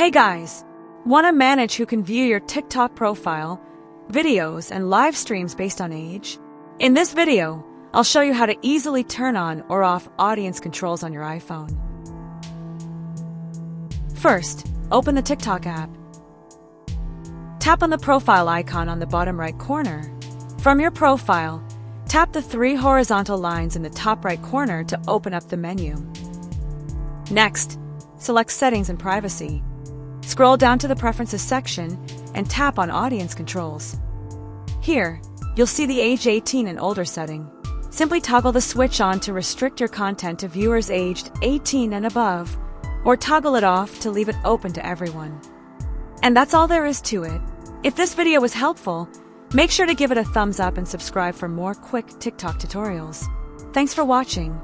Hey guys! Want to manage who can view your TikTok profile, videos, and live streams based on age? In this video, I'll show you how to easily turn on or off audience controls on your iPhone. First, open the TikTok app. Tap on the profile icon on the bottom right corner. From your profile, tap the three horizontal lines in the top right corner to open up the menu. Next, select Settings and Privacy. Scroll down to the Preferences section and tap on Audience Controls. Here, you'll see the age 18 and older setting. Simply toggle the switch on to restrict your content to viewers aged 18 and above, or toggle it off to leave it open to everyone. And that's all there is to it. If this video was helpful, make sure to give it a thumbs up and subscribe for more quick TikTok tutorials. Thanks for watching.